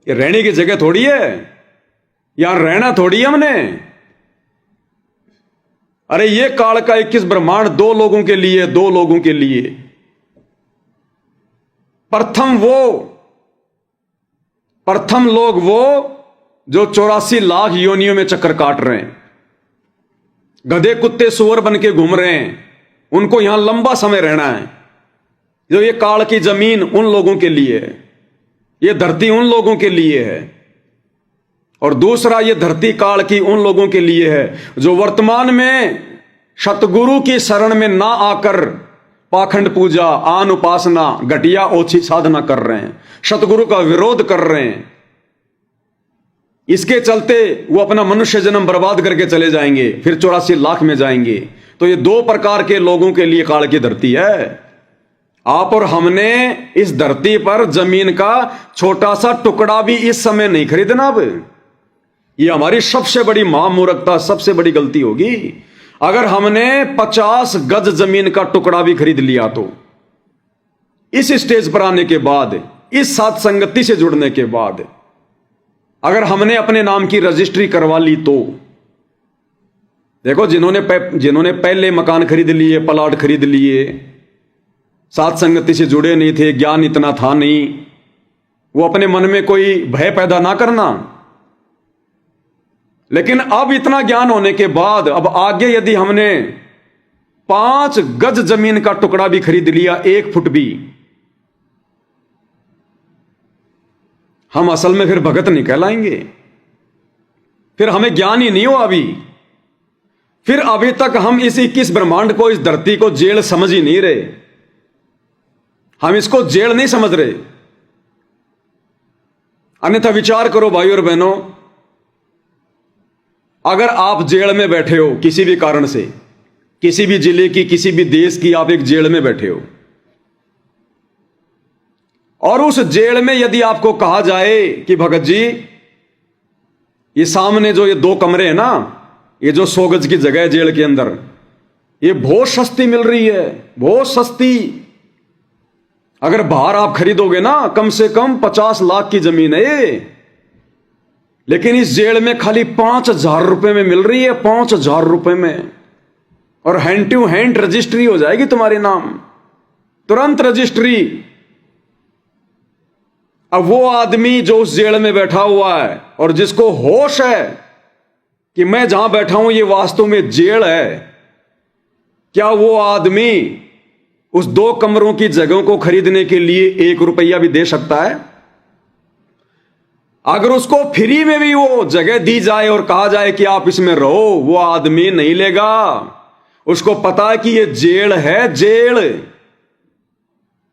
ये रहने की जगह थोड़ी है, यहां रहना थोड़ी है हमने। अरे ये काल का 21 ब्रह्मांड दो लोगों के लिए, दो लोगों के लिए। प्रथम लोग वो जो 84 लाख योनियों में चक्कर काट रहे हैं, गधे कुत्ते सुअर बन के घूम रहे हैं, उनको यहां लंबा समय रहना है। जो ये काल की जमीन उन लोगों के लिए है, ये धरती उन लोगों के लिए है। और दूसरा, ये धरती काल की उन लोगों के लिए है जो वर्तमान में सतगुरु की शरण में ना आकर पाखंड पूजा, आन उपासना, घटिया ओछी साधना कर रहे हैं, सतगुरु का विरोध कर रहे हैं। इसके चलते वो अपना मनुष्य जन्म बर्बाद करके चले जाएंगे, फिर 84 लाख में जाएंगे। तो ये दो प्रकार के लोगों के लिए काल की धरती है। आप और हमने इस धरती पर जमीन का छोटा सा टुकड़ा भी इस समय नहीं खरीदना। अब ये हमारी सबसे बड़ी महामूर्खता, सबसे बड़ी गलती होगी अगर हमने 50 गज जमीन का टुकड़ा भी खरीद लिया। तो इस स्टेज पर आने के बाद, इस साथ संगति से जुड़ने के बाद, अगर हमने अपने नाम की रजिस्ट्री करवा ली तो देखो, जिन्होंने पहले मकान खरीद लिए, प्लॉट खरीद लिए, साथ संगति से जुड़े नहीं थे, ज्ञान इतना था नहीं, वो अपने मन में कोई भय पैदा ना करना। लेकिन अब इतना ज्ञान होने के बाद, अब आगे यदि हमने 5 गज जमीन का टुकड़ा भी खरीद लिया, 1 फुट भी, हम असल में फिर भगत नहीं कहलाएंगे। फिर हमें ज्ञान ही नहीं हो अभी। फिर अभी तक हम इस 21 ब्रह्मांड को, इस धरती को जेल समझ ही नहीं रहे। हम इसको जेल नहीं समझ रहे। अन्यथा विचार करो भाई और बहनों, अगर आप जेल में बैठे हो किसी भी कारण से, किसी भी जिले की, किसी भी देश की, आप एक जेल में बैठे हो, और उस जेल में यदि आपको कहा जाए कि भगत जी, ये सामने जो ये 2 कमरे हैं ना, ये जो 100 गज की जगह है जेल के अंदर, ये बहुत सस्ती मिल रही है, बहुत सस्ती। अगर बाहर आप खरीदोगे ना, कम से कम 50 लाख की जमीन है ये, लेकिन इस जेल में खाली 5,000 रुपए में मिल रही है, 5,000 रुपए में। और हैंड टू हैंड रजिस्ट्री हो जाएगी तुम्हारे नाम, तुरंत रजिस्ट्री। अब वो आदमी जो उस जेल में बैठा हुआ है और जिसको होश है कि मैं जहां बैठा हूं ये वास्तव में जेल है, क्या वो आदमी उस 2 कमरों की जगहों को खरीदने के लिए 1 रुपया भी दे सकता है? अगर उसको फ्री में भी वो जगह दी जाए और कहा जाए कि आप इसमें रहो, वो आदमी नहीं लेगा। उसको पता है कि ये जेल है, जेल।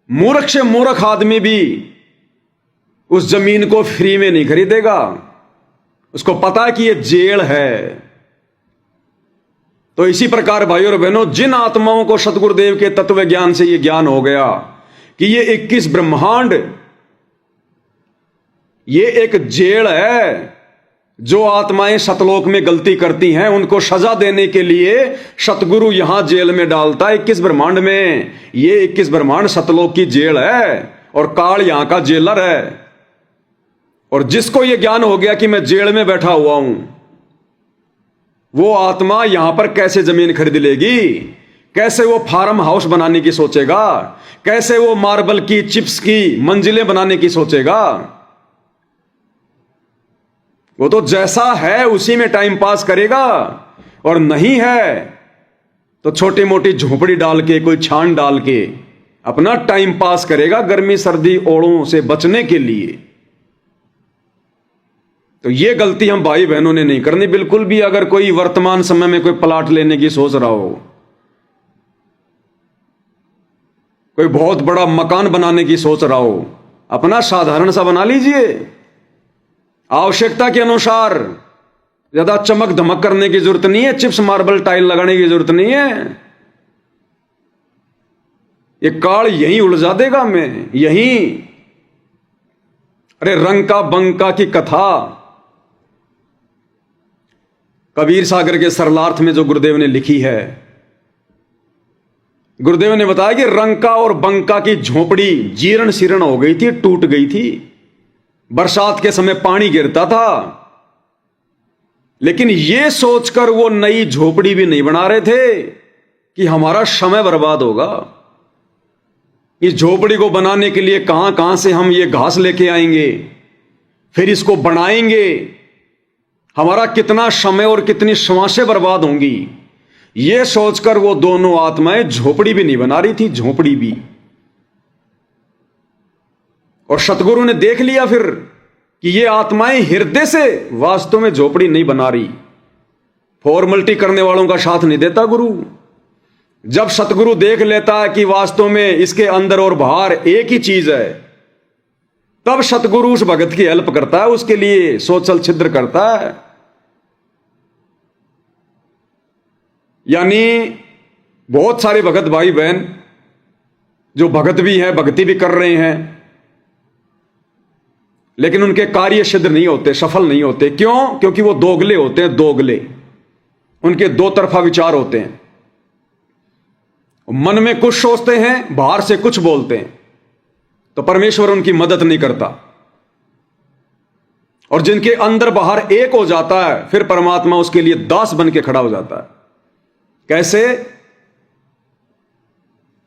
मूर्ख से मूर्ख आदमी भी उस जमीन को फ्री में नहीं खरीदेगा, उसको पता है कि ये जेल है। तो इसी प्रकार भाई और बहनों, जिन आत्माओं को सतगुरुदेव के तत्व ज्ञान से ये ज्ञान हो गया कि ये 21 ब्रह्मांड ये एक जेल है, जो आत्माएं सतलोक में गलती करती हैं उनको सजा देने के लिए सतगुरु यहां जेल में डालता है 21 ब्रह्मांड में। ये 21 ब्रह्मांड सतलोक की जेल है और काल यहां का जेलर है। और जिसको ये ज्ञान हो गया कि मैं जेल में बैठा हुआ हूं, वो आत्मा यहां पर कैसे जमीन खरीद लेगी, कैसे वो फार्म हाउस बनाने की सोचेगा, कैसे वो मार्बल की, चिप्स की मंजिलें बनाने की सोचेगा। वो तो जैसा है उसी में टाइम पास करेगा, और नहीं है तो छोटी मोटी झोपड़ी डाल के, कोई छान डाल के अपना टाइम पास करेगा गर्मी सर्दी ओड़ों से बचने के लिए। तो ये गलती हम भाई बहनों ने नहीं करनी बिल्कुल भी। अगर कोई वर्तमान समय में कोई प्लाट लेने की सोच रहा हो, कोई बहुत बड़ा मकान बनाने की सोच रहा हो, अपना साधारण सा बना लीजिए, आवश्यकता के अनुसार। ज्यादा चमक धमक करने की जरूरत नहीं है, चिप्स मार्बल टाइल लगाने की जरूरत नहीं है। ये काल यहीं उलझा देगा हमें, यहीं। अरे रंका बंका की कथा कबीर सागर के सरलार्थ में जो गुरुदेव ने लिखी है, गुरुदेव ने बताया कि रंका और बंका की झोपड़ी जीर्ण शीर्ण हो गई थी, टूट गई थी। बरसात के समय पानी गिरता था, लेकिन यह सोचकर वो नई झोपड़ी भी नहीं बना रहे थे कि हमारा समय बर्बाद होगा। इस झोपड़ी को बनाने के लिए कहां कहां से हम ये घास लेके आएंगे, फिर इसको बनाएंगे, हमारा कितना समय और कितनी श्वासें बर्बाद होंगी। यह सोचकर वो दोनों आत्माएं झोपड़ी भी नहीं बना रही थी, झोपड़ी भी। और सतगुरु ने देख लिया फिर कि ये आत्माएं हृदय से वास्तव में झोपड़ी नहीं बना रही। फॉर्मलिटी करने वालों का साथ नहीं देता गुरु। जब सतगुरु देख लेता है कि वास्तव में इसके अंदर और बाहर एक ही चीज है, तब सतगुरु उस भगत की हेल्प करता है, उसके लिए सोचल छिद्र करता है। यानी बहुत सारे भगत भाई बहन जो भगत भी हैं, भक्ति भी कर रहे हैं, लेकिन उनके कार्य सिद्ध नहीं होते, सफल नहीं होते। क्यों? क्योंकि वो दोगले होते हैं, दोगले। उनके दो तरफा विचार होते हैं। मन में कुछ सोचते हैं, बाहर से कुछ बोलते हैं, तो परमेश्वर उनकी मदद नहीं करता। और जिनके अंदर बाहर एक हो जाता है, फिर परमात्मा उसके लिए दास बन के खड़ा हो जाता है। कैसे?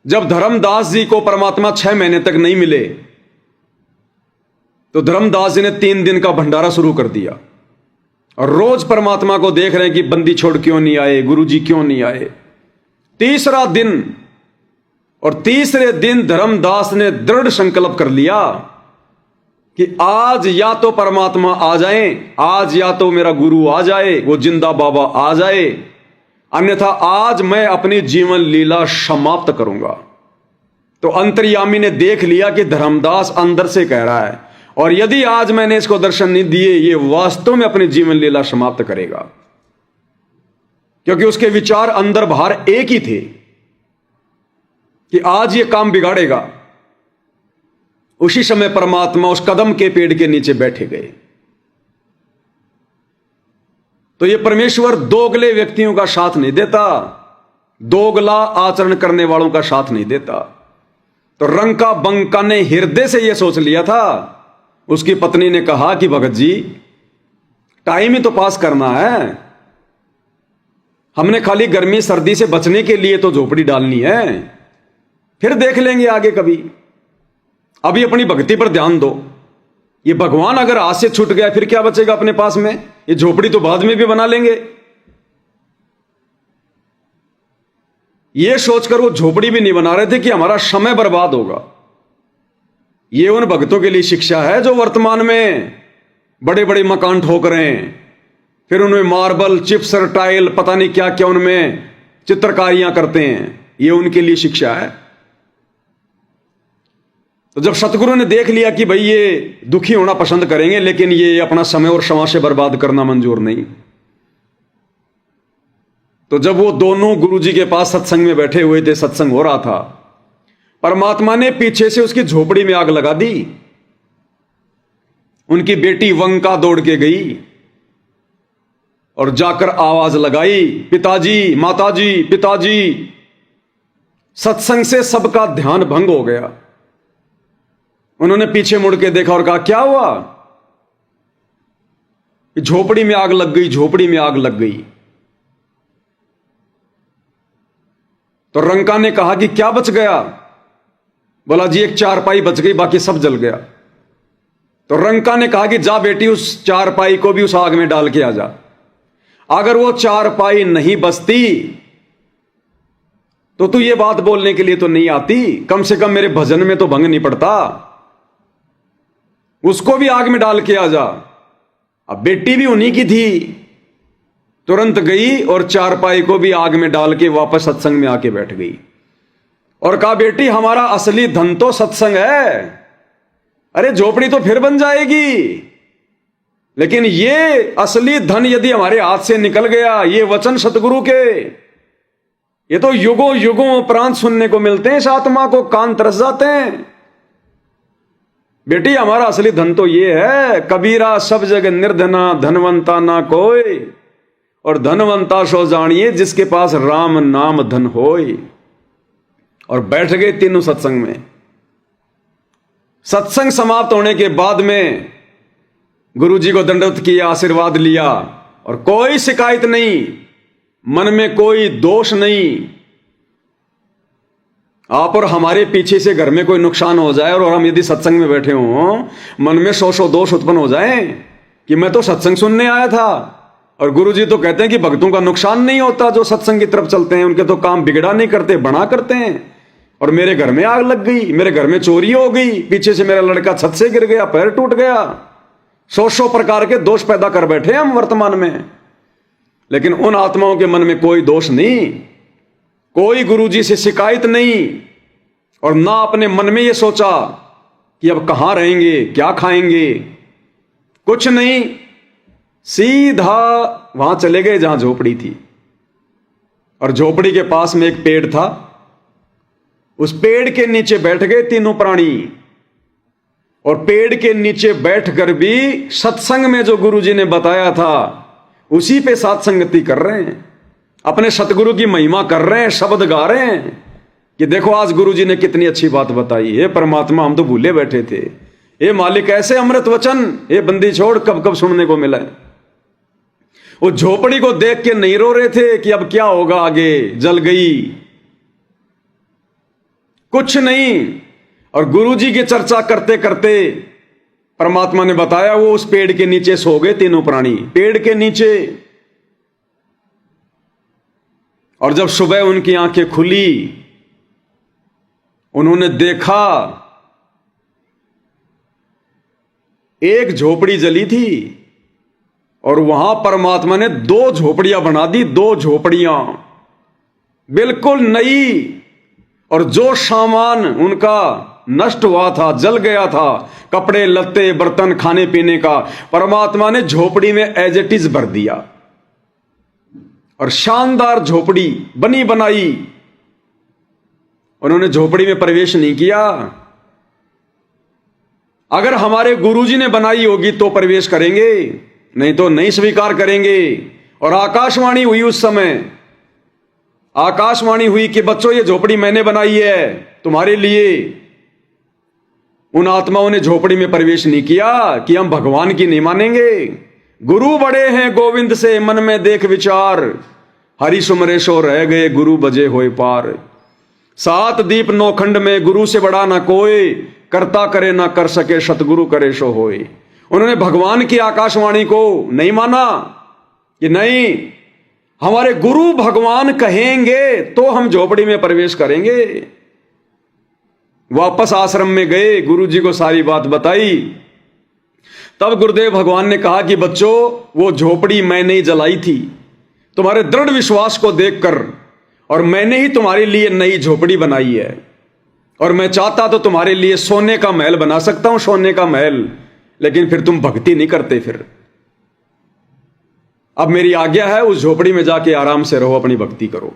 जब धर्मदास जी को परमात्मा 6 महीने तक नहीं मिले, तो धर्मदास जी ने 3 दिन का भंडारा शुरू कर दिया, और रोज परमात्मा को देख रहे हैं कि बंदी छोड़ क्यों नहीं आए, गुरुजी क्यों नहीं आए। तीसरा दिन, और तीसरे दिन धर्मदास ने दृढ़ संकल्प कर लिया कि आज या तो परमात्मा आ जाए, आज या तो मेरा गुरु आ जाए, वो जिंदा बाबा आ जाए, अन्यथा आज मैं अपनी जीवन लीला समाप्त करूंगा। तो अंतर्यामी ने देख लिया कि धर्मदास अंदर से कह रहा है, और यदि आज मैंने इसको दर्शन नहीं दिए, ये वास्तव में अपनी जीवन लीला समाप्त करेगा। क्योंकि उसके विचार अंदर बाहर एक ही थे कि आज ये काम बिगाड़ेगा। उसी समय परमात्मा उस कदम के पेड़ के नीचे बैठे गए। तो ये परमेश्वर दोगले व्यक्तियों का साथ नहीं देता, दोगला आचरण करने वालों का साथ नहीं देता। तो रंका बंका ने हृदय से यह सोच लिया था। उसकी पत्नी ने कहा कि भगत जी, टाइम ही तो पास करना है, हमने खाली गर्मी सर्दी से बचने के लिए तो झोपड़ी डालनी है, फिर देख लेंगे आगे कभी, अभी अपनी भक्ति पर ध्यान दो। ये भगवान अगर हाथ से छूट गया फिर क्या बचेगा अपने पास में? ये झोपड़ी तो बाद में भी बना लेंगे। ये सोचकर वो झोपड़ी भी नहीं बना रहे थे कि हमारा समय बर्बाद होगा। ये उन भक्तों के लिए शिक्षा है जो वर्तमान में बड़े बड़े मकान ठोक रहे हैं, फिर उनमें मार्बल, चिप्स, टाइल, पता नहीं क्या क्या उनमें चित्रकारियां करते हैं। ये उनके लिए शिक्षा है। तो जब सतगुरु ने देख लिया कि भाई ये दुखी होना पसंद करेंगे, लेकिन ये अपना समय और समाज से बर्बाद करना मंजूर नहीं, तो जब वो दोनों गुरुजी के पास सत्संग में बैठे हुए थे, सत्संग हो रहा था, परमात्मा ने पीछे से उसकी झोपड़ी में आग लगा दी। उनकी बेटी वंका दौड़ के गई और जाकर आवाज लगाई, पिताजी, माताजी, पिताजी। सत्संग से सबका ध्यान भंग हो गया। उन्होंने पीछे मुड़ के देखा और कहा, क्या हुआ? झोपड़ी में आग लग गई, झोपड़ी में आग लग गई। तो रंका ने कहा कि क्या बच गया? बोला जी एक चारपाई बच गई, बाकी सब जल गया। तो रंका ने कहा कि जा बेटी, उस चारपाई को भी उस आग में डाल के आ जा। अगर वो चारपाई नहीं बचती तो तू ये बात बोलने के लिए तो नहीं आती, कम से कम मेरे भजन में तो भंग नहीं पड़ता। उसको भी आग में डाल के आ जा। अब बेटी भी उन्हीं की थी, तुरंत गई और चारपाई को भी आग में डाल के वापस सत्संग में आके बैठ गई और कहा, बेटी हमारा असली धन तो सत्संग है। अरे झोपड़ी तो फिर बन जाएगी, लेकिन ये असली धन यदि हमारे हाथ से निकल गया, ये वचन सतगुरु के, ये तो युगों युगों उपरांत सुनने को मिलते हैं, इस आत्मा को कान तरस जाते हैं। बेटी हमारा असली धन तो ये है, कबीरा सब जग निर्धना, धनवंता ना कोई, और धनवंता सो जानिए जिसके पास राम नाम धन होय। और बैठ गए तीनों सत्संग में। सत्संग समाप्त होने के बाद में गुरुजी को दंडवत किया, आशीर्वाद लिया और कोई शिकायत नहीं, मन में कोई दोष नहीं। आप और हमारे पीछे से घर में कोई नुकसान हो जाए और हम यदि सत्संग में बैठे हों, मन में सौ दोष उत्पन्न हो जाए कि मैं तो सत्संग सुनने आया था। और गुरुजी तो कहते हैं कि भक्तों का नुकसान नहीं होता जो सत्संग की तरफ चलते हैं, उनके तो काम बिगड़ा नहीं करते, बना करते हैं। और मेरे घर में आग लग गई, मेरे घर में चोरी हो गई, पीछे से मेरा लड़का छत से गिर गया, पैर टूट गया, सौ प्रकार के दोष पैदा कर बैठे हम वर्तमान में। लेकिन उन आत्माओं के मन में कोई दोष नहीं, कोई गुरुजी से शिकायत नहीं, और ना अपने मन में यह सोचा कि अब कहां रहेंगे, क्या खाएंगे, कुछ नहीं। सीधा वहां चले गए जहां झोपड़ी थी। और झोपड़ी के पास में एक पेड़ था, उस पेड़ के नीचे बैठ गए तीनों प्राणी। और पेड़ के नीचे बैठकर भी सत्संग में जो गुरुजी ने बताया था उसी पे साथ संगति कर रहे हैं, अपने सतगुरु की महिमा कर रहे हैं, शब्द गा रहे हैं कि देखो आज गुरुजी ने कितनी अच्छी बात बताई। हे परमात्मा, हम तो भूले बैठे थे। हे मालिक, ऐसे अमृत वचन, हे बंदी छोड़, कब कब सुनने को मिला। वो झोपड़ी को देख के नहीं रो रहे थे कि अब क्या होगा आगे, जल गई, कुछ नहीं। और गुरुजी की चर्चा करते करते परमात्मा ने बताया वो उस पेड़ के नीचे सो गए तीनों प्राणी, पेड़ के नीचे। और जब सुबह उनकी आंखें खुली, उन्होंने देखा एक झोपड़ी जली थी और वहां परमात्मा ने 2 झोपड़ियां बना दी, 2 झोपड़ियां बिल्कुल नई। और जो सामान उनका नष्ट हुआ था, जल गया था, कपड़े लत्ते बर्तन खाने पीने का, परमात्मा ने झोपड़ी में एज इट इज भर दिया। और शानदार झोपड़ी बनी बनाई। उन्होंने झोपड़ी में प्रवेश नहीं किया। अगर हमारे गुरुजी ने बनाई होगी तो प्रवेश करेंगे, नहीं तो नहीं स्वीकार करेंगे। और आकाशवाणी हुई उस समय, आकाशवाणी हुई कि बच्चों ये झोपड़ी मैंने बनाई है तुम्हारे लिए। उन आत्माओं ने झोपड़ी में प्रवेश नहीं किया कि हम भगवान की नहीं मानेंगे। गुरु बड़े हैं गोविंद से मन में देख विचार, हरि सुमरे सो रह गए गुरु बजे होए पार। 7 दीप 9 खंड में गुरु से बड़ा ना कोई, करता करे ना कर सके सतगुरु करे सो होए। उन्होंने भगवान की आकाशवाणी को नहीं माना कि नहीं, हमारे गुरु भगवान कहेंगे तो हम झोपड़ी में प्रवेश करेंगे। वापस आश्रम में गए, गुरुजी को सारी बात बताई। तब गुरुदेव भगवान ने कहा कि बच्चों, वो झोपड़ी मैंने ही जलाई थी तुम्हारे दृढ़ विश्वास को देखकर, और मैंने ही तुम्हारे लिए नई झोपड़ी बनाई है। और मैं चाहता तो तुम्हारे लिए सोने का महल बना सकता हूं, सोने का महल, लेकिन फिर तुम भक्ति नहीं करते। फिर अब मेरी आज्ञा है उस झोपड़ी में जाके आराम से रहो, अपनी भक्ति करो।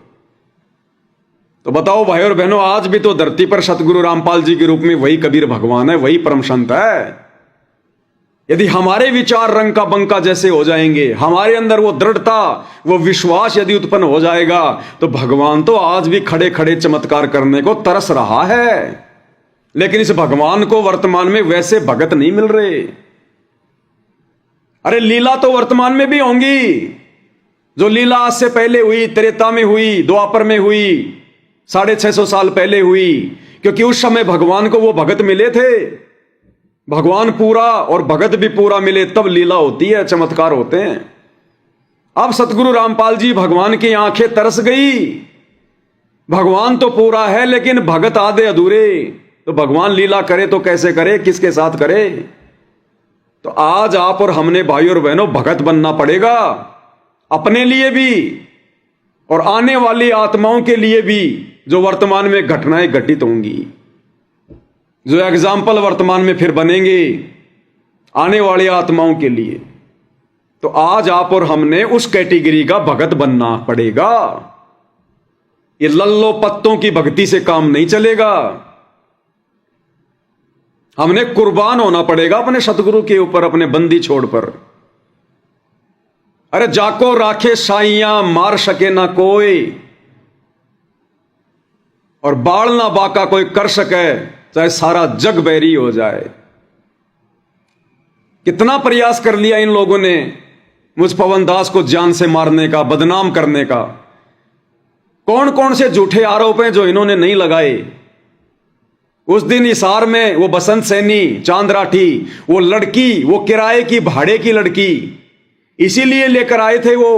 तो बताओ भाई और बहनों, आज भी तो धरती पर सतगुरु रामपाल जी के रूप में वही कबीर भगवान है, वही परम संत है। यदि हमारे विचार रंग का बंका जैसे हो जाएंगे, हमारे अंदर वो दृढ़ता, वो विश्वास यदि उत्पन्न हो जाएगा, तो भगवान तो आज भी खड़े खड़े चमत्कार करने को तरस रहा है। लेकिन इस भगवान को वर्तमान में वैसे भगत नहीं मिल रहे। अरे लीला तो वर्तमान में भी होंगी, जो लीला आज से पहले हुई, त्रेता में हुई, द्वापर में हुई, 650 साल पहले हुई, क्योंकि उस समय भगवान को वो भगत मिले थे। भगवान पूरा और भगत भी पूरा मिले तब लीला होती है, चमत्कार होते हैं। अब सतगुरु रामपाल जी भगवान की आंखें तरस गई। भगवान तो पूरा है लेकिन भगत आधे अधूरे। तो भगवान लीला करे तो कैसे करे, किसके साथ करे? तो आज आप और हमने भाई और बहनों भगत बनना पड़ेगा, अपने लिए भी और आने वाली आत्माओं के लिए भी, जो वर्तमान में घटनाएं घटित होंगी, जो एग्जाम्पल वर्तमान में फिर बनेंगे आने वाली आत्माओं के लिए। तो आज आप और हमने उस कैटेगरी का भगत बनना पड़ेगा। ये लल्लो पत्तों की भक्ति से काम नहीं चलेगा। हमने कुर्बान होना पड़ेगा अपने सतगुरु के ऊपर, अपने बंदी छोड़ पर। अरे जाको राखे साइयां, मार सके ना कोई, और बाल ना बाका कोई कर सके, चाहे सारा जग बैरी हो जाए। कितना प्रयास कर लिया इन लोगों ने मुझ पवन दास को जान से मारने का, बदनाम करने का। कौन कौन से झूठे आरोप हैं जो इन्होंने नहीं लगाए। उस दिन हिसार में वो बसंत सैनी, चांद राठी, वो लड़की, वो किराए की, भाड़े की लड़की, इसीलिए लेकर आए थे वो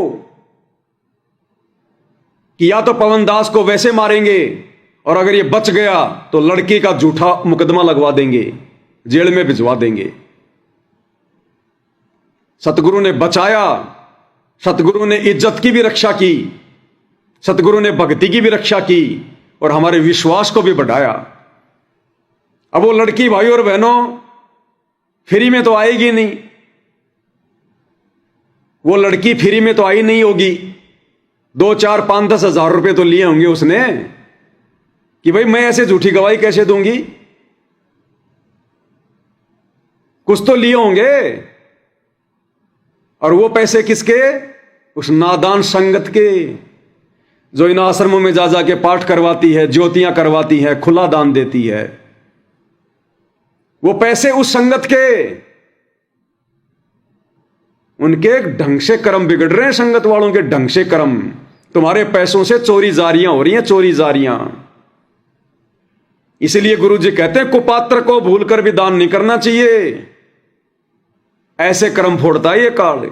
कि या तो पवन दास को वैसे मारेंगे और अगर ये बच गया तो लड़की का झूठा मुकदमा लगवा देंगे, जेल में भिजवा देंगे। सतगुरु ने बचाया, सतगुरु ने इज्जत की भी रक्षा की, सतगुरु ने भक्ति की भी रक्षा की और हमारे विश्वास को भी बढ़ाया। अब वो लड़की भाई और बहनों फ्री में तो आएगी नहीं, वो लड़की फ्री में तो आई नहीं होगी। 2, 4, 5, 10 हजार रुपए तो लिए होंगे उसने कि भाई मैं ऐसे झूठी गवाही कैसे दूंगी, कुछ तो लिए होंगे। और वो पैसे किसके? उस नादान संगत के जो इन आश्रमों में जा के पाठ करवाती है, ज्योतियां करवाती है, खुला दान देती है। वो पैसे उस संगत के, उनके ढंग से कर्म बिगड़ रहे हैं, संगत वालों के ढंग से कर्म। तुम्हारे पैसों से चोरी जारियां हो रही हैं, चोरी जारियां। इसलिए गुरु जी कहते हैं कुपात्र को भूलकर भी दान नहीं करना चाहिए, ऐसे कर्म फोड़ता है ये काल।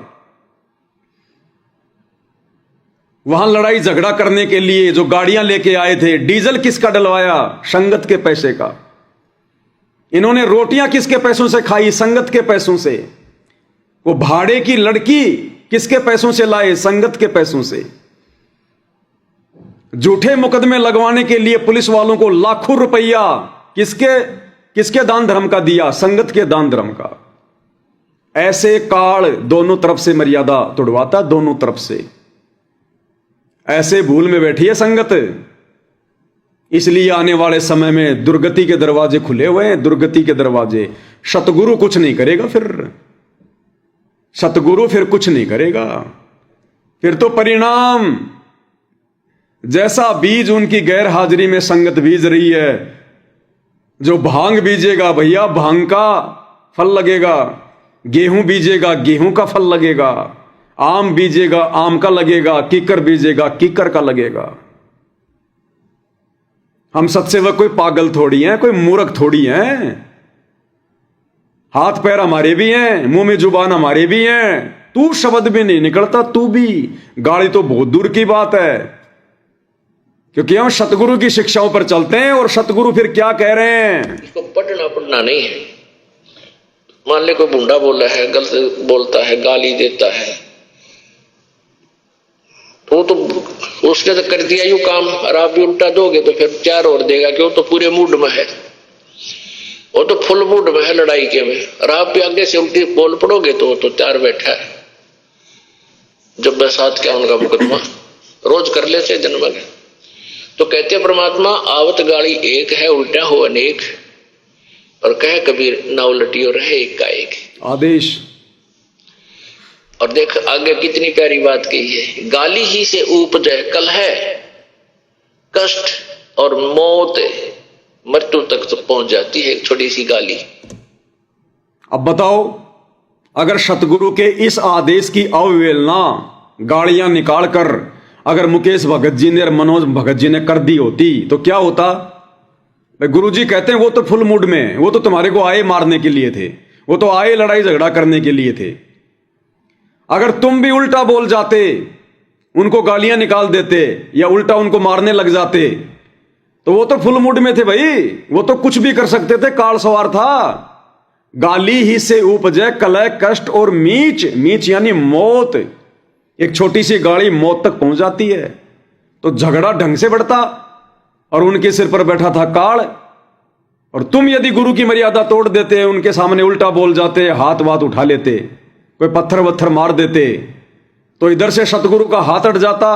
वहां लड़ाई झगड़ा करने के लिए जो गाड़ियां लेके आए थे, डीजल किसका डलवाया? संगत के पैसे का। इन्होंने रोटियां किसके पैसों से खाई? संगत के पैसों से। वो भाड़े की लड़की किसके पैसों से लाए? संगत के पैसों से। झूठे मुकदमे लगवाने के लिए पुलिस वालों को लाखों रुपया किसके दान धर्म का दिया? संगत के दान धर्म का। ऐसे काल दोनों तरफ से मर्यादा तोड़वाता, दोनों तरफ से। ऐसे भूल में बैठी है संगत, इसलिए आने वाले समय में दुर्गति के दरवाजे खुले हुए हैं, दुर्गति के दरवाजे। सतगुरु कुछ नहीं करेगा, फिर सतगुरु फिर कुछ नहीं करेगा। फिर तो परिणाम जैसा बीज उनकी गैर हाजिरी में संगत बीज रही है, जो भांग बीजेगा भैया भांग का फल लगेगा, गेहूं बीजेगा गेहूं का फल लगेगा, आम बीजेगा आम का लगेगा, कीकर बीजेगा कीकर का लगेगा। हम सत्सेवक कोई पागल थोड़ी हैं, कोई मूर्ख थोड़ी हैं। हाथ पैर हमारे भी हैं, मुंह में जुबान हमारे भी हैं। तू शब्द भी नहीं निकलता, तू भी, गाली तो बहुत दूर की बात है। क्योंकि हम सतगुरु की शिक्षाओं पर चलते हैं। और सतगुरु फिर क्या कह रहे हैं? इसको पढ़ना नहीं है। मान ले कोई बूढ़ा बोला है, गलत बोलता है, गाली देता है, तो उसने तो कर दिया यू काम, और आप भी उल्टा दोगे तो फिर 4 और देगा, क्यों? तो पूरे मूड में है, वो तो फुल मूड में है लड़ाई के में। और आप भी आगे से उल्टी बोल पड़ोगे तो वो तो 4 बैठा है। जब बसात क्या उनका मुकदमा रोज कर लेते जन्म में। तो कहते परमात्मा आवत गाड़ी एक है, उल्टा हो अनेक, और कहे कबीर ना उलटियो रहे एक का एक आदेश। और देख आगे कितनी प्यारी बात कही है, गाली ही से उपजे कलह, कष्ट और मौत, मृत्यु तक तो पहुंच जाती है एक छोटी सी गाली। अब बताओ, अगर सतगुरु के इस आदेश की अवहेलना गाड़ियां निकाल कर अगर मुकेश भगत जी ने और मनोज भगत जी ने कर दी होती तो क्या होता? भाई गुरु जी कहते हैं वो तो फुल मूड में, वो तो तुम्हारे को आए मारने के लिए थे, वो तो आए लड़ाई झगड़ा करने के लिए थे। अगर तुम भी उल्टा बोल जाते, उनको गालियां निकाल देते या उल्टा उनको मारने लग जाते, तो वो तो फुल मूड में थे भाई, वो तो कुछ भी कर सकते थे, काल सवार था। गाली ही से उपजे कलह कष्ट और मीच, मीच यानी मौत। एक छोटी सी गाड़ी मौत तक पहुंच जाती है। तो झगड़ा ढंग से बढ़ता, और उनके सिर पर बैठा था काल। और तुम यदि गुरु की मर्यादा तोड़ देते, उनके सामने उल्टा बोल जाते, हाथ वाथ उठा लेते, कोई पत्थर वत्थर मार देते, तो इधर से सतगुरु का हाथ अट जाता,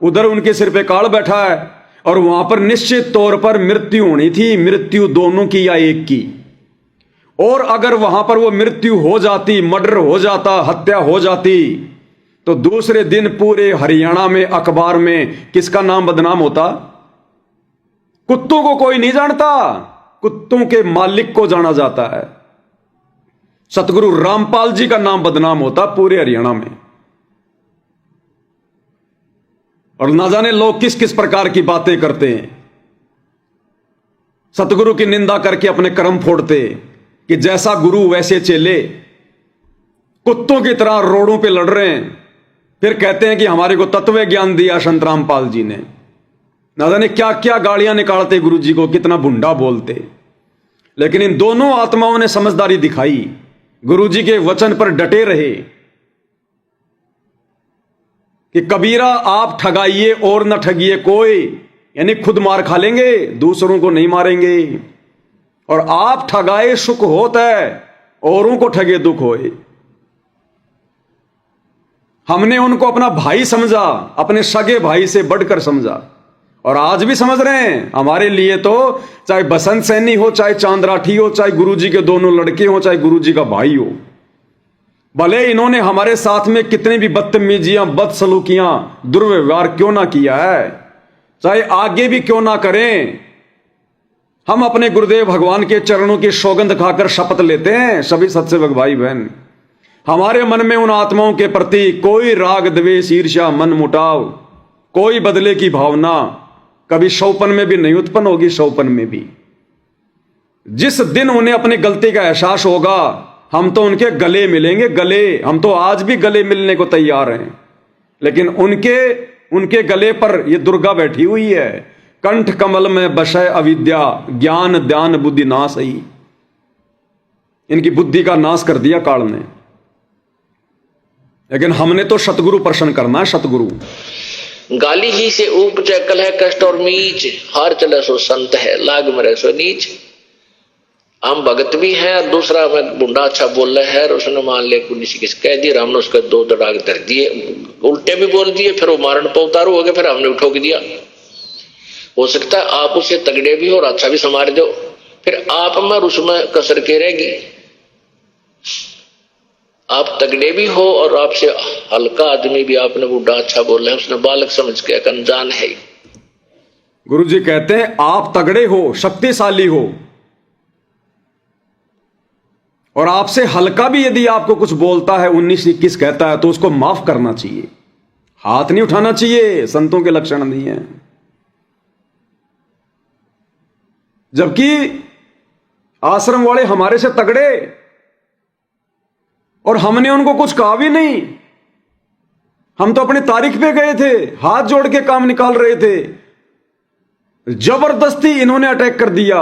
उधर उनके सिर पे काल बैठा है, और वहां पर निश्चित तौर पर मृत्यु होनी थी। मृत्यु दोनों की या एक की। और अगर वहां पर वो मृत्यु हो जाती, मर्डर हो जाता, हत्या हो जाती, तो दूसरे दिन पूरे हरियाणा में अखबार में किसका नाम बदनाम होता? कुत्तों को कोई नहीं जानता, कुत्तों के मालिक को जाना जाता है। सतगुरु रामपाल जी का नाम बदनाम होता पूरे हरियाणा में। और ना जाने लोग किस किस प्रकार की बातें करते हैं, सतगुरु की निंदा करके अपने कर्म फोड़ते कि जैसा गुरु वैसे चेले, कुत्तों की तरह रोडों पे लड़ रहे हैं, फिर कहते हैं कि हमारे को तत्व ज्ञान दिया संत रामपाल जी ने। ना जाने क्या क्या गालियां निकालते गुरु जी को, कितना भुंडा बोलते। लेकिन इन दोनों आत्माओं ने समझदारी दिखाई, गुरु जी के वचन पर डटे रहे कि कबीरा आप ठगाइए और न ठगिए कोई, यानी खुद मार खा लेंगे, दूसरों को नहीं मारेंगे। और आप ठगाए सुख होता है, औरों को ठगे दुख होए। हमने उनको अपना भाई समझा, अपने सगे भाई से बढ़कर समझा, और आज भी समझ रहे हैं। हमारे लिए तो चाहे बसंत सैनी हो, चाहे चांद राठी हो, चाहे गुरुजी के दोनों लड़के हो, चाहे गुरुजी का भाई हो, भले इन्होंने हमारे साथ में कितनी भी बदतमीजियां, बदसलूकियां, दुर्व्यवहार क्यों ना किया है, चाहे आगे भी क्यों ना करें, हम अपने गुरुदेव भगवान के चरणों की सौगंध खाकर शपथ लेते हैं सभी सत्सेवक भाई बहन, हमारे मन में उन आत्माओं के प्रति कोई राग द्वेष ईर्ष्या मन मुटाव, कोई बदले की भावना कभी शौपन में भी नहीं उत्पन्न होगी। शौपन में भी जिस दिन उन्हें अपनी गलती का एहसास होगा, हम तो उनके गले मिलेंगे, गले। हम तो आज भी गले मिलने को तैयार हैं, लेकिन उनके गले पर ये दुर्गा बैठी हुई है, कंठ कमल में बशय अविद्या ज्ञान ध्यान बुद्धि नाश ही। इनकी बुद्धि का नाश कर दिया काल ने। लेकिन हमने तो सतगुरु प्रसन्न करना है। सतगुरु गाली ही से उपजय कलह कष्ट और मीच, हार चले सो संत है लाग मरे सो नीच। हम भगत भी हैं और दूसरा में बुंडा अच्छा बोल रहा है, और उसने मान ले किसी किस कह दिया, हमने उसके दो दड़ाग धर दिए, उल्टे भी बोल दिए, फिर वो मारण पर उतारू हो गए, फिर हमने ठोक दिया। हो सकता है आप उसे तगड़े भी हो और अच्छा भी संवार दो, फिर आप में उसमें कसर के रहेगी। आप तगड़े भी हो और आपसे हल्का आदमी भी आपने बुढ़ा अच्छा बोला है, उसने बालक समझ के अनजान है। गुरु जी कहते हैं आप तगड़े हो, शक्तिशाली हो, और आपसे हल्का भी यदि आपको कुछ बोलता है, 19-21 कहता है, तो उसको माफ करना चाहिए, हाथ नहीं उठाना चाहिए। संतों के लक्षण नहीं है। जबकि आश्रम वाले हमारे से तगड़े, और हमने उनको कुछ कहा भी नहीं। हम तो अपनी तारीख पे गए थे, हाथ जोड़ के काम निकाल रहे थे, जबरदस्ती इन्होंने अटैक कर दिया।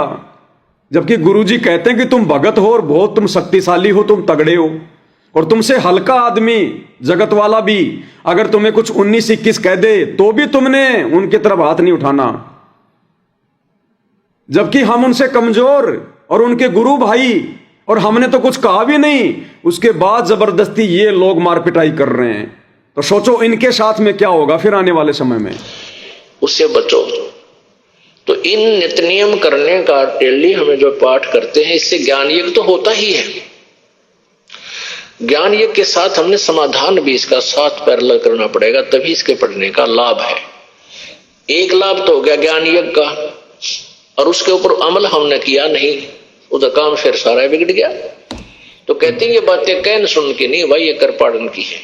जबकि गुरुजी कहते हैं कि तुम भगत हो और बहुत तुम शक्तिशाली हो, तुम तगड़े हो, और तुमसे हल्का आदमी जगत वाला भी अगर तुम्हें कुछ 19-21 कह दे तो भी तुमने उनकी तरफ हाथ नहीं उठाना। जबकि हम उनसे कमजोर और उनके गुरु भाई, और हमने तो कुछ कहा भी नहीं, उसके बाद जबरदस्ती ये लोग मार पिटाई कर रहे हैं। तो सोचो इनके साथ में क्या होगा फिर आने वाले समय में। उससे बचो। तो इन नित्य नियम करने का डेली हमें जो पाठ करते हैं, इससे ज्ञान यज्ञ तो होता ही है। ज्ञान यज्ञ के साथ हमने समाधान भी इसका साथ पैरेलल करना पड़ेगा, तभी इसके पढ़ने का लाभ है। एक लाभ तो हो गया ज्ञान यज्ञ का, और उसके ऊपर अमल हमने किया नहीं, उधर काम फिर सारा बिगड़ गया। तो कहते हैं ये बातें कहन सुन के नहीं भाई, ये कर पाड़न की है।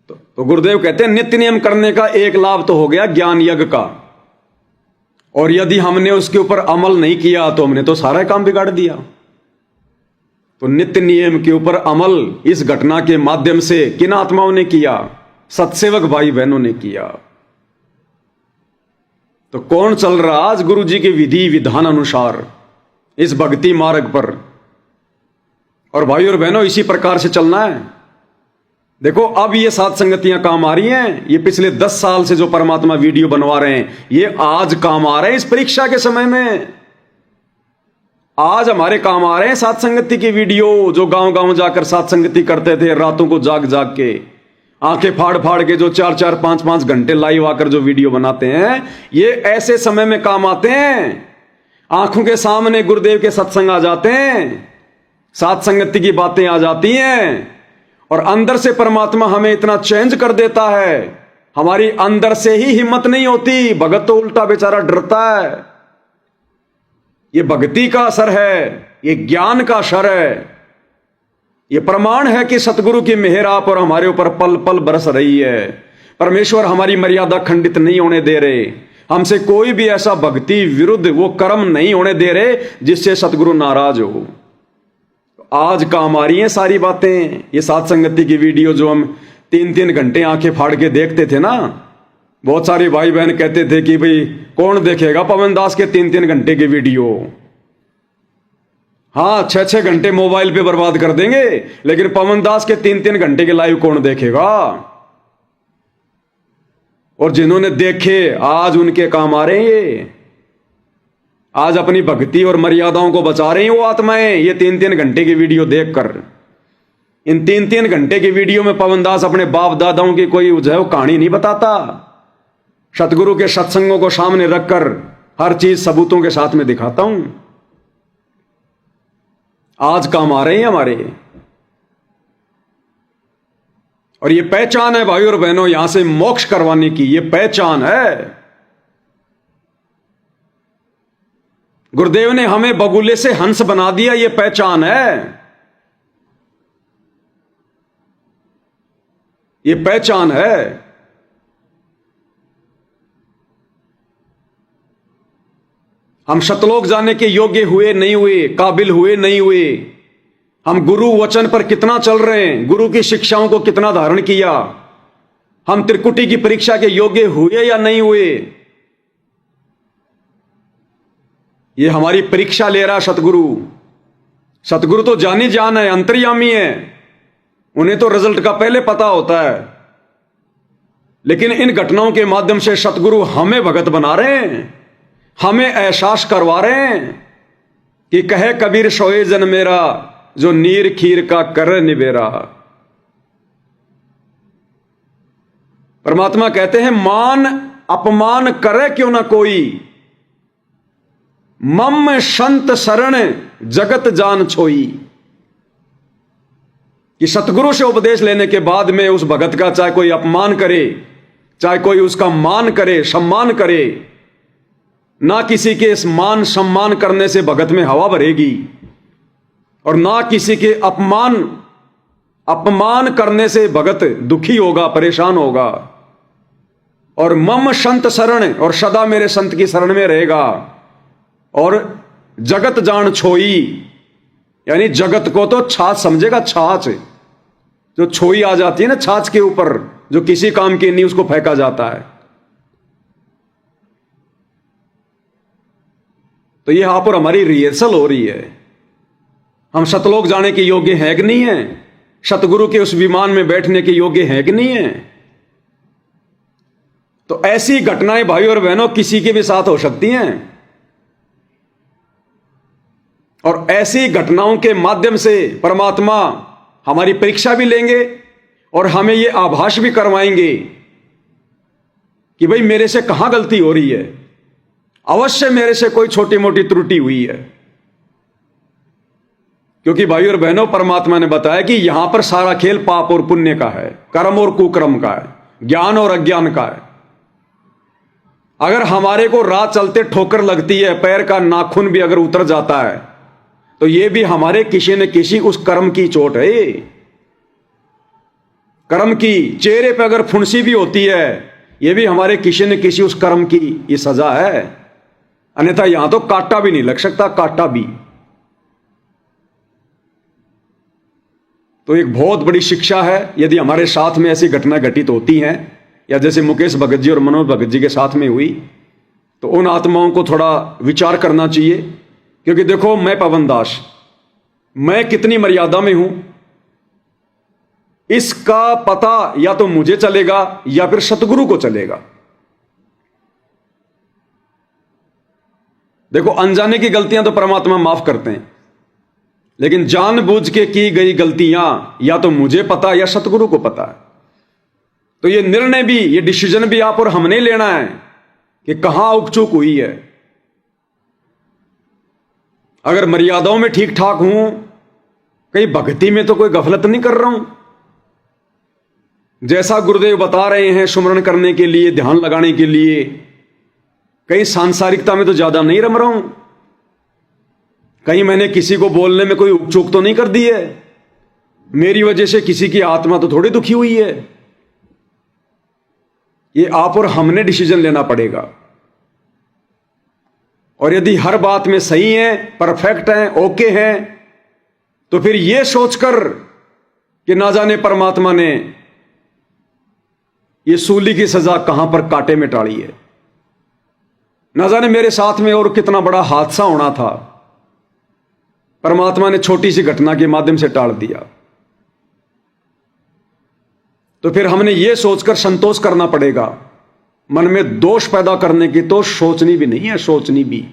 तो गुरुदेव कहते हैं नित्य नियम करने का एक लाभ तो हो गया ज्ञान यज्ञ का, और यदि हमने उसके ऊपर अमल नहीं किया तो हमने तो सारा काम बिगाड़ दिया। तो नित्य नियम के ऊपर अमल इस घटना के माध्यम से किन आत्माओं ने किया? सत्सेवक भाई बहनों ने किया। तो कौन चल रहा आज गुरु जी के विधि विधान अनुसार इस भक्ति मार्ग पर? और भाई और बहनों इसी प्रकार से चलना है। देखो अब ये सात संगतियां काम आ रही हैं, ये पिछले 10 साल से जो परमात्मा वीडियो बनवा रहे हैं ये आज काम आ रहे हैं। इस परीक्षा के समय में आज हमारे काम आ रहे हैं सात संगति की वीडियो। जो गांव गांव जाकर सात संगति करते थे, रातों को जाग जाग के आंखें फाड़ फाड़ के जो 4-4, 5-5 घंटे लाइव आकर जो वीडियो बनाते हैं, ये ऐसे समय में काम आते हैं। आंखों के सामने गुरुदेव के सत्संग आ जाते हैं, सात संगति की बातें आ जाती हैं, और अंदर से परमात्मा हमें इतना चेंज कर देता है, हमारी अंदर से ही हिम्मत नहीं होती। भगत तो उल्टा बेचारा डरता है। ये भक्ति का असर है, ये ज्ञान का असर है। ये प्रमाण है कि सतगुरु की मेहर आप और हमारे ऊपर पल पल बरस रही है। परमेश्वर हमारी मर्यादा खंडित नहीं होने दे रहे, हमसे कोई भी ऐसा भक्ति विरुद्ध वो कर्म नहीं होने दे रहे जिससे सतगुरु नाराज हो। आज काम आ रही हैं सारी बातें। ये सात संगति की वीडियो जो हम 3-3 घंटे आंखें फाड़ के देखते थे ना, बहुत सारे भाई बहन कहते थे कि भाई कौन देखेगा पवन दास के 3-3 घंटे की वीडियो। हाँ, 6-6 घंटे मोबाइल पे बर्बाद कर देंगे, लेकिन पवन दास के 3-3 घंटे के लाइव कौन देखेगा। और जिन्होंने देखे आज उनके काम आ रहे हैं। ये आज अपनी भक्ति और मर्यादाओं को बचा रही हैं वो आत्माएं, ये 3-3 घंटे की वीडियो देखकर। इन 3-3 घंटे की वीडियो में पवन दास अपने बाप दादाओं की कोई जो है वो कहानी नहीं बताता। सतगुरु के सत्संगों को सामने रखकर हर चीज सबूतों के साथ में दिखाता हूं। आज काम आ रहे हैं हमारे। और ये पहचान है भाई और बहनों, यहां से मोक्ष करवाने की ये पहचान है। गुरुदेव ने हमें बगुले से हंस बना दिया, ये पहचान है। ये पहचान है। हम शतलोक जाने के योग्य हुए नहीं हुए, काबिल हुए नहीं हुए। हम गुरु वचन पर कितना चल रहे हैं, गुरु की शिक्षाओं को कितना धारण किया। हम त्रिकुटी की परीक्षा के योग्य हुए या नहीं हुए, ये हमारी परीक्षा ले रहा सतगुरु। सतगुरु तो जानी जान है, अंतर्यामी है, उन्हें तो रिजल्ट का पहले पता होता है। लेकिन इन घटनाओं के माध्यम से सतगुरु हमें भगत बना रहे हैं, हमें एहसास करवा रहे हैं कि कहे कबीर सोए जन मेरा, जो नीर खीर का कर निबेरा। परमात्मा कहते हैं मान अपमान करे क्यों ना कोई, मम संत शरण जगत जान छोई। कि सतगुरु से उपदेश लेने के बाद में उस भगत का चाहे कोई अपमान करे, चाहे कोई उसका मान करे, सम्मान करे, ना किसी के इस मान सम्मान करने से भगत में हवा भरेगी, और ना किसी के अपमान करने से भगत दुखी होगा, परेशान होगा। और मम संत शरण, और सदा मेरे संत की शरण में रहेगा। और जगत जान छोई, यानी जगत को तो छाछ समझेगा, छाछ जो छोई आ जाती है ना छाछ के ऊपर, जो किसी काम की नहीं उसको फेंका जाता है। तो ये यहां पर हमारी रिहर्सल हो रही है। हम सतलोक जाने के योग्य हैं कि नहीं है, सतगुरु के उस विमान में बैठने के योग्य हैं कि नहीं है। तो ऐसी घटनाएं भाई और बहनों किसी के भी साथ हो सकती हैं, और ऐसी घटनाओं के माध्यम से परमात्मा हमारी परीक्षा भी लेंगे और हमें यह आभास भी करवाएंगे कि भाई मेरे से कहां गलती हो रही है, अवश्य मेरे से कोई छोटी मोटी त्रुटि हुई है। क्योंकि भाई और बहनों परमात्मा ने बताया कि यहां पर सारा खेल पाप और पुण्य का है, कर्म और कुकर्म का है, ज्ञान और अज्ञान का है। अगर हमारे को राह चलते ठोकर लगती है, पैर का नाखून भी अगर उतर जाता है, तो यह भी हमारे किसी न किसी उस कर्म की चोट है। कर्म की चेहरे पे अगर फुंसी भी होती है, यह भी हमारे किसी न किसी उस कर्म की ये सजा है। अन्यथा यहां तो कांटा भी नहीं लग सकता, कांटा भी। तो एक बहुत बड़ी शिक्षा है यदि हमारे साथ में ऐसी घटना घटित होती हैं, या जैसे मुकेश भगत जी और मनोज भगत जी के साथ में हुई, तो उन आत्माओं को थोड़ा विचार करना चाहिए। क्योंकि देखो, मैं पवन दास, मैं कितनी मर्यादा में हूं, इसका पता या तो मुझे चलेगा या फिर सतगुरु को चलेगा। देखो, अनजाने की गलतियां तो परमात्मा माफ करते हैं, लेकिन जानबूझ के की गई गलतियां या तो मुझे पता या सतगुरु को पता है। तो ये निर्णय भी, ये डिसीजन भी आप और हमने लेना है कि कहां उकचूक हुई है। अगर मर्यादाओं में ठीक ठाक हूं, कहीं भक्ति में तो कोई गफलत नहीं कर रहा हूं, जैसा गुरुदेव बता रहे हैं सुमरण करने के लिए, ध्यान लगाने के लिए, कहीं सांसारिकता में तो ज्यादा नहीं रम रहा हूं, कहीं मैंने किसी को बोलने में कोई उकचूक तो नहीं कर दी है। मेरी वजह से किसी की आत्मा तो थोड़ी दुखी हुई है। ये आप और हमने डिसीजन लेना पड़ेगा। और यदि हर बात में सही है, परफेक्ट है, ओके है, तो फिर यह सोचकर कि ना जाने परमात्मा ने ये सूली की सजा कहां पर कांटे में टाली है, ना जाने मेरे साथ में और कितना बड़ा हादसा होना था, परमात्मा ने छोटी सी घटना के माध्यम से टाल दिया। तो फिर हमने यह सोचकर संतोष करना पड़ेगा। मन में दोष पैदा करने की तो सोचनी भी नहीं है, सोचनी भी।